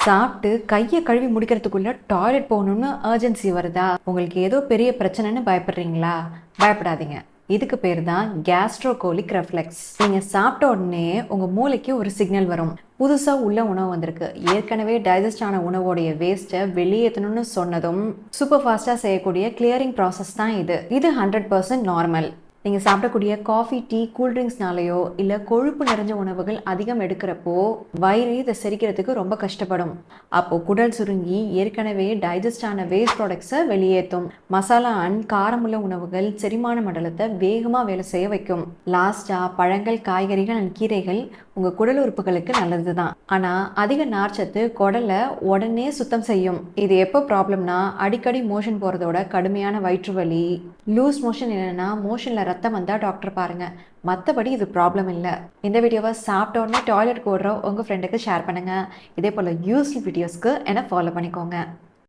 சாப்பிட்டு கையை கழுவி முடிக்கிறதுக்குள்ள டாய்லெட் போகணும்னு அர்ஜென்சி வருதா? உங்களுக்கு ஏதோ பெரிய பிரச்சனைன்னு பயப்படுறீங்களா? பயப்படாதீங்க. இதுக்கு பேர் தான் கேஸ்ட்ரோகோலிக் ரெஃப்ளெக்ஸ். நீங்க சாப்பிட்ட உடனே உங்க மூளைக்கு ஒரு சிக்னல் வரும். புதுசா உள்ள உணவு வந்திருக்கு, ஏற்கனவே டைஜஸ்ட் ஆன உணவோடைய வேஸ்ட்டை வெளியேற்றணும்னு சொன்னதும் சூப்பர் ஃபாஸ்டா செய்யக்கூடிய கிளியரிங் ப்ராசஸ் தான் இது. இது 100% நார்மல். நீங்கள் சாப்பிடக்கூடிய காஃபி, டீ, கூல்ட்ரிங்க்ஸ்னாலேயோ இல்லை கொழுப்பு நிறைஞ்ச உணவுகள் அதிகம் எடுக்கிறப்போ வயிறு இதை செரிக்கிறதுக்கு ரொம்ப கஷ்டப்படும். அப்போது குடல் சுருங்கி ஏற்கனவே டைஜஸ்ட் ஆன வேஸ்ட் ப்ராடக்ட்ஸை வெளியேற்றும். மசாலா அண்ட் காரமுள்ள உணவுகள் செரிமான மண்டலத்தை வேகமாக வேலை செய்ய வைக்கும். லாஸ்ட்டாக பழங்கள், காய்கறிகள் அண்ட் கீரைகள் உங்கள் குடல் உறுப்புகளுக்கு நல்லது தான். ஆனால் அதிக நார்ச்சத்து குடலை உடனே சுத்தம் செய்யும். இது எப்போ ப்ராப்ளம்னா, அடிக்கடி மோஷன் போகிறதோட கடுமையான வயிற்று வலி, லூஸ் மோஷன் இல்லைன்னா மோஷனில் ரத்தம் வந்தால் டாக்டர் பாருங்கள். மற்றபடி இது ப்ராப்ளம் இல்லை. இந்த வீடியோவை சாப்பிட்ட உடனே டாய்லெட் ஓடுற உங்கள் ஃப்ரெண்டுக்கு ஷேர் பண்ணுங்கள். இதே போல் யூஸ்ஃபுல் வீடியோஸ்க்கு என்னை ஃபாலோ பண்ணிக்கோங்க.